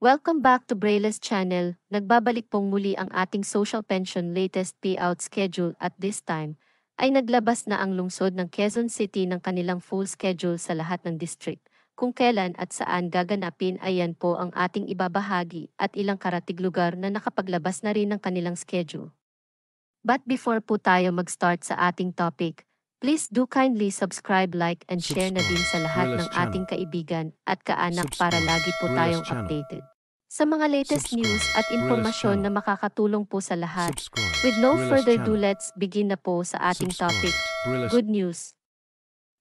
Welcome back to Braille's channel. Nagbabalik pong muli ang ating social pension latest payout schedule at this time ay naglabas na ang lungsod ng Quezon City ng kanilang full schedule sa lahat ng district. Kung kailan at saan gaganapin ay yan po ang ating ibabahagi at ilang karatig lugar na nakapaglabas na rin ng kanilang schedule. But before po tayo mag-start sa ating topic, please do kindly subscribe, like, and share na din sa lahat ng ating kaibigan at kaanak para lagi po tayong updated sa mga latest news at impormasyon na makakatulong po sa lahat. With no further ado, let's begin na po sa ating topic. Good news.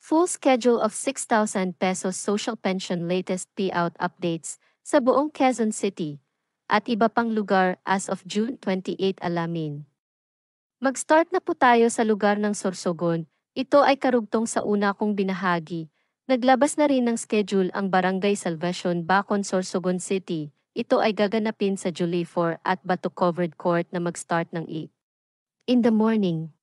Full schedule of 6,000 pesos social pension latest payout updates sa buong Quezon City at iba pang lugar as of June 28 alamin. Mag-start na po tayo sa lugar ng Sorsogon. Ito ay karugtong sa una kong binahagi. Naglabas na rin ng schedule ang Barangay Salvacion, Bacon, Sorsogon City. Ito ay gaganapin sa July 4 at Bato Covered Court na mag-start ng 8 in the morning.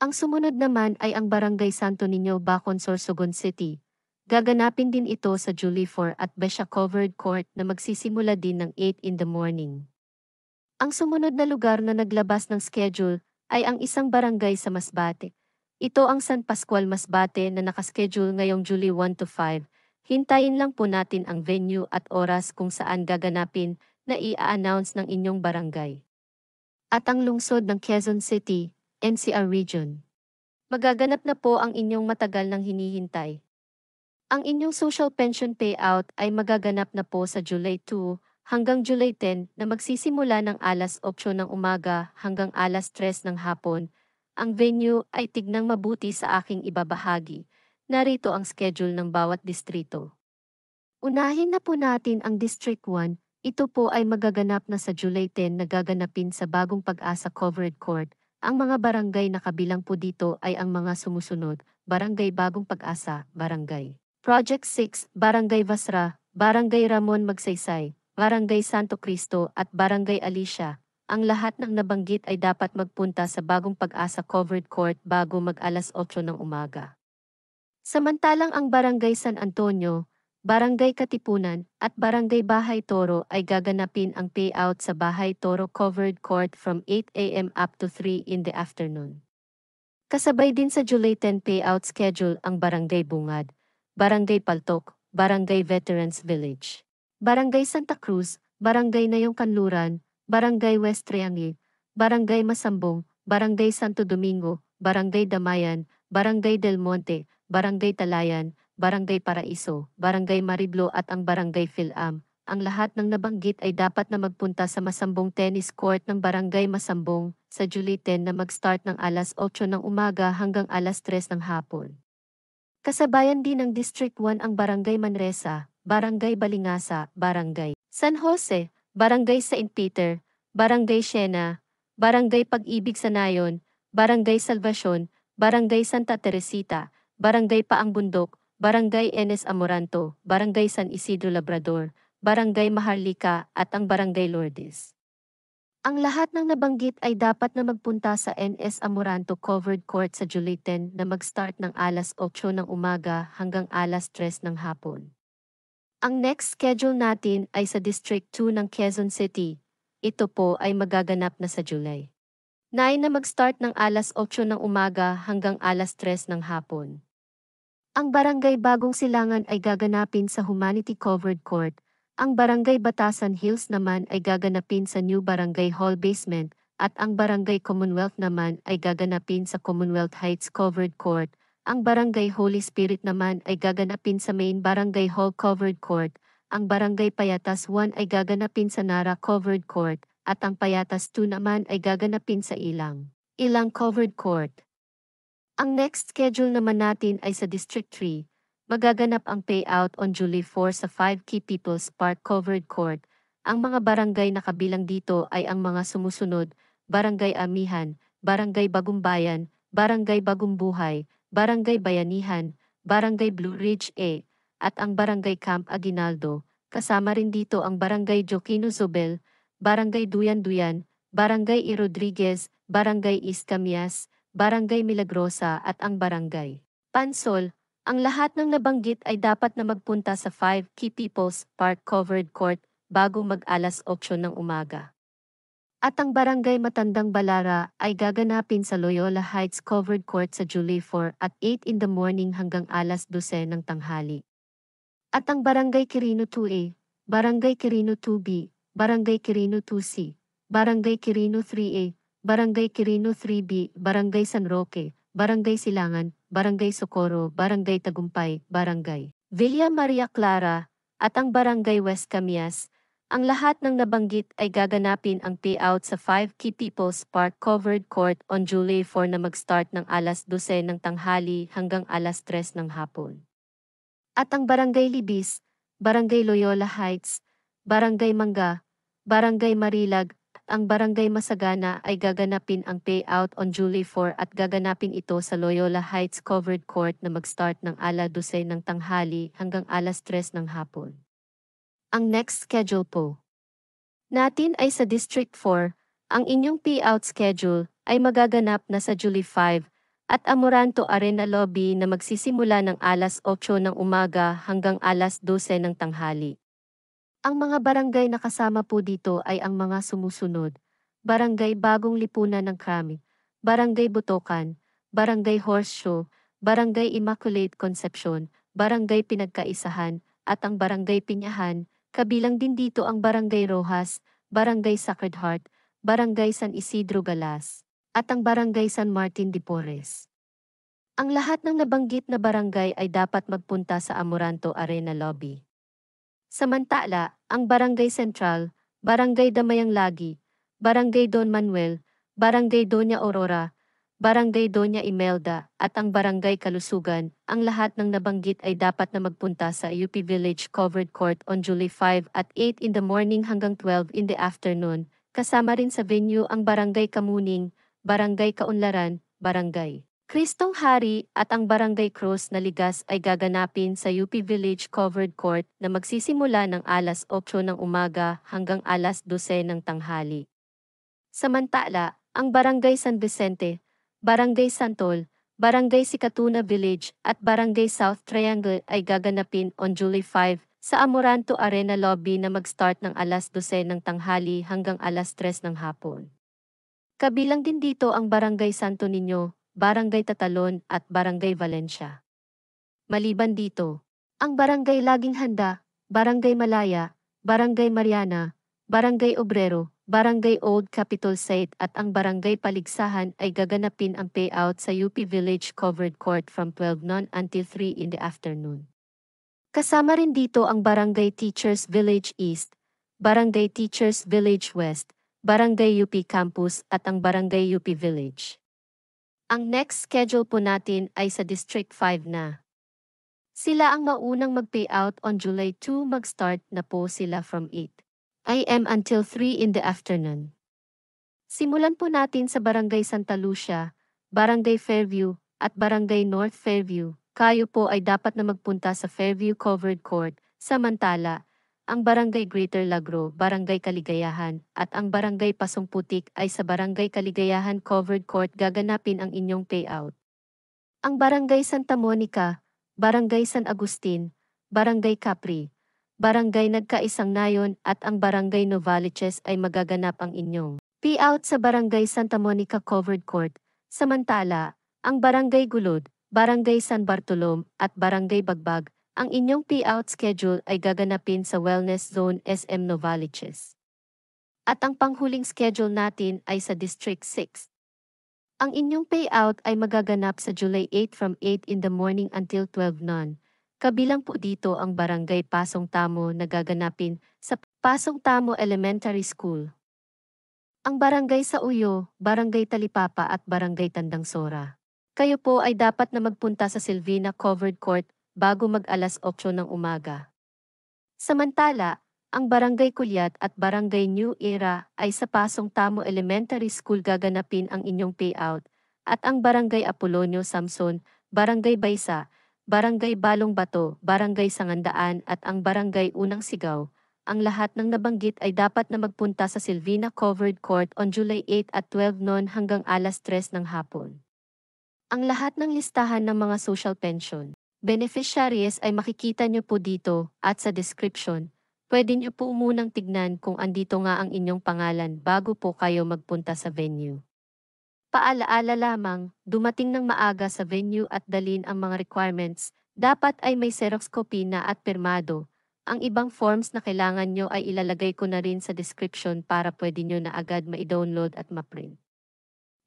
Ang sumunod naman ay ang Barangay Santo Niño, Bacon, Sorsogon City. Gaganapin din ito sa July 4 at Besha Covered Court na magsisimula din ng 8 in the morning. Ang sumunod na lugar na naglabas ng schedule ay ang isang barangay sa Masbate. Ito ang San Pascual, Masbate na nakaschedule ngayong July 1 to 5. Hintayin lang po natin ang venue at oras kung saan gaganapin na i-announce ng inyong barangay. At ang lungsod ng Quezon City, NCR Region. Magaganap na po ang inyong matagal nang hinihintay. Ang inyong social pension payout ay magaganap na po sa July 2 hanggang July 10 na magsisimula ng alas 8 ng umaga hanggang alas 3 ng hapon. Ang venue ay tignang mabuti sa aking ibabahagi. Narito ang schedule ng bawat distrito. Unahin na po natin ang District 1. Ito po ay magaganap na sa July 10 na gaganapin sa Bagong Pag-asa Covered Court. Ang mga barangay na kabilang po dito ay ang mga sumusunod: Barangay Bagong Pag-asa, Barangay Project 6, Barangay Vasra, Barangay Ramon Magsaysay, Barangay Santo Cristo at Barangay Alicia. Ang lahat ng nabanggit ay dapat magpunta sa Bagong Pag-asa Covered Court bago mag-alas 8 ng umaga. Samantalang ang Barangay San Antonio, Barangay Katipunan at Barangay Bahay Toro ay gaganapin ang payout sa Bahay Toro Covered Court from 8 a.m. up to 3 in the afternoon. Kasabay din sa July 10 payout schedule ang Barangay Bungad, Barangay Paltok, Barangay Veterans Village, Barangay Santa Cruz, Barangay Nayong Kanluran, Barangay West Triangle, Barangay Masambong, Barangay Santo Domingo, Barangay Damayan, Barangay Del Monte, Barangay Talayan, Barangay Paraiso, Barangay Mariblo at ang Barangay Philam. Ang lahat ng nabanggit ay dapat na magpunta sa Masambong Tennis Court ng Barangay Masambong sa July 10 na mag-start ng alas 8 ng umaga hanggang alas 3 ng hapon. Kasabayan din ng District 1 ang Barangay Manresa, Barangay Balingasa, Barangay San Jose, Barangay St. Peter, Barangay Siena, Barangay Pag-ibig sa Nayon, Barangay Salvacion, Barangay Santa Teresita, Barangay Paang Bundok, Barangay Enes Amoranto, Barangay San Isidro Labrador, Barangay Maharlika at ang Barangay Lourdes. Ang lahat ng nabanggit ay dapat na magpunta sa NS Amoranto Covered Court sa July 10 na mag-start ng alas 8 ng umaga hanggang alas 3 ng hapon. Ang next schedule natin ay sa District 2 ng Quezon City. Ito po ay magaganap na sa July 9 na mag-start ng alas 8 ng umaga hanggang alas 3 ng hapon. Ang Barangay Bagong Silangan ay gaganapin sa Humanity Covered Court. Ang Barangay Batasan Hills naman ay gaganapin sa New Barangay Hall Basement at ang Barangay Commonwealth naman ay gaganapin sa Commonwealth Heights Covered Court. Ang Barangay Holy Spirit naman ay gaganapin sa Main Barangay Hall Covered Court. Ang Barangay Payatas 1 ay gaganapin sa Nara Covered Court at ang Payatas 2 naman ay gaganapin sa Ilang Covered Court. Ang next schedule naman natin ay sa District 3. Magaganap ang payout on July 4 sa 5 Key People's Park Covered Court. Ang mga barangay na kabilang dito ay ang mga sumusunod: Barangay Amihan, Barangay Bagumbayan, Barangay Bagumbuhay, Barangay Bayanihan, Barangay Blue Ridge A, at ang Barangay Camp Aguinaldo. Kasama rin dito ang Barangay Joaquino Zobel, Barangay Duyan-Duyan, Barangay I. Rodriguez, Barangay Iscamias, Barangay Milagrosa at ang Barangay Pansol. Ang lahat ng nabanggit ay dapat na magpunta sa 5 Key People's Park Covered Court bago mag-alas 8 ng umaga. At ang Barangay Matandang Balara ay gaganapin sa Loyola Heights Covered Court sa July 4 at 8 in the morning hanggang alas 12 ng tanghali. At ang Barangay Quirino 2A, Barangay Quirino 2B, Barangay Quirino 2C, Barangay Quirino 3A, Barangay Quirino 3B, Barangay San Roque, Barangay Silangan, Barangay Socorro, Barangay Tagumpay, Barangay Villa Maria Clara, at ang Barangay West Camias. Ang lahat ng nabanggit ay gaganapin ang payout sa 5 Key People's Park Covered Court on July 4 na mag-start ng alas 12 ng tanghali hanggang alas 3 ng hapon. At ang Barangay Libis, Barangay Loyola Heights, Barangay Mangga, Barangay Marilag, at ang Barangay Masagana ay gaganapin ang payout on July 4 at gaganapin ito sa Loyola Heights Covered Court na mag-start ng alas 12 ng tanghali hanggang alas 3 ng hapon. Ang next schedule po natin ay sa District 4, ang inyong payout schedule ay magaganap na sa July 5 at Amoranto Arena Lobby na magsisimula ng alas 8 ng umaga hanggang alas 12 ng tanghali. Ang mga barangay na kasama po dito ay ang mga sumusunod: Barangay Bagong Lipunan ng Krami, Barangay Butokan, Barangay Horseshoe, Barangay Immaculate Conception, Barangay Pinagkaisahan, at ang Barangay Pinyahan. Kabilang din dito ang Barangay Rojas, Barangay Sacred Heart, Barangay San Isidro Galas, at ang Barangay San Martin de Porres. Ang lahat ng nabanggit na barangay ay dapat magpunta sa Amoranto Arena Lobby. Samantala, ang Barangay Central, Barangay Damayang Lagi, Barangay Don Manuel, Barangay Doña Aurora, Barangay Doña Imelda, at ang Barangay Kalusugan, ang lahat ng nabanggit ay dapat na magpunta sa UP Village Covered Court on July 5 at 8 in the morning hanggang 12 in the afternoon, kasama rin sa venue ang Barangay Kamuning, Barangay Kaunlaran, Barangay Kristong Hari, at ang Barangay Cruz na Ligas ay gaganapin sa UP Village Covered Court na magsisimula ng alas 8 ng umaga hanggang alas 12 ng tanghali. Samantala, ang Barangay San Vicente, Barangay Santol, Barangay Sikatuna Village, at Barangay South Triangle ay gaganapin on July 5 sa Amoranto Arena Lobby na mag-start ng alas 12 ng tanghali hanggang alas 3 ng hapon. Kabilang din dito ang Barangay Santo Niño, Barangay Tatalon, at Barangay Valencia. Maliban dito, ang Barangay Laging Handa, Barangay Malaya, Barangay Mariana, Barangay Obrero, Barangay Old Capitol Site, at ang Barangay Paligsahan ay gaganapin ang payout sa UP Village Covered Court from 12 noon until 3 in the afternoon. Kasama rin dito ang Barangay Teachers Village East, Barangay Teachers Village West, Barangay UP Campus, at ang Barangay UP Village. Ang next schedule po natin ay sa District 5 na. Sila ang maunang mag-payout on July 2, mag-start na po sila from 8 AM until 3 in the afternoon. Simulan po natin sa Barangay Santa Lucia, Barangay Fairview, at Barangay North Fairview. Kayo po ay dapat na magpunta sa Fairview Covered Court. Samantala, ang Barangay Greater Lagro, Barangay Kaligayahan, at ang Barangay Pasong Putik ay sa Barangay Kaligayahan Covered Court gaganapin ang inyong payout. Ang Barangay Santa Monica, Barangay San Agustin, Barangay Capri, Barangay Nagkaisang Nayon, at ang Barangay Novaliches ay magaganap ang inyong payout sa Barangay Santa Monica Covered Court. Samantala, ang Barangay Gulod, Barangay San Bartolom, at Barangay Bagbag, ang inyong payout schedule ay gaganapin sa Wellness Zone SM Novaliches. At ang panghuling schedule natin ay sa District 6. Ang inyong payout ay magaganap sa July 8 from 8 in the morning until 12 noon. Kabilang po dito ang Barangay Pasong Tamo na gaganapin sa Pasong Tamo Elementary School. Ang Barangay sa Uyo, Barangay Talipapa, at Barangay Tandang Sora. Kayo po ay dapat na magpunta sa Silvina Covered Court bago mag-alas 8 ng umaga. Samantala, ang Barangay Kulyat at Barangay New Era ay sa Pasong Tamo Elementary School gaganapin ang inyong payout, at ang Barangay Apolonio Samson, Barangay Baysa, Barangay Balong Bato, Barangay Sangandaan, at ang Barangay Unang Sigaw, ang lahat ng nabanggit ay dapat na magpunta sa Silvina Covered Court on July 8 at 12 noon hanggang alas 3 ng hapon. Ang lahat ng listahan ng mga social pension beneficiaries ay makikita nyo po dito at sa description. Pwede niyo po munang tignan kung andito nga ang inyong pangalan bago po kayo magpunta sa venue. Paalaala lamang, dumating ng maaga sa venue at dalin ang mga requirements, dapat ay may Xerox copy na at pirmado. Ang ibang forms na kailangan nyo ay ilalagay ko na rin sa description para pwede nyo na agad ma-download at ma-print.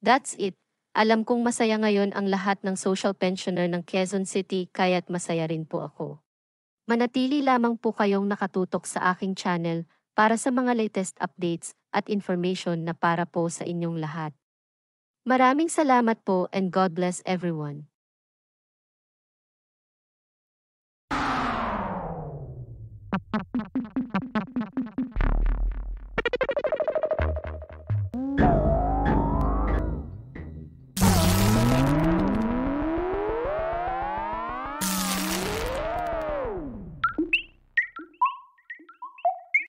That's it. Alam kong masaya ngayon ang lahat ng social pensioner ng Quezon City kaya't masaya rin po ako. Manatili lamang po kayong nakatutok sa aking channel para sa mga latest updates at information na para po sa inyong lahat. Maraming salamat po and God bless everyone.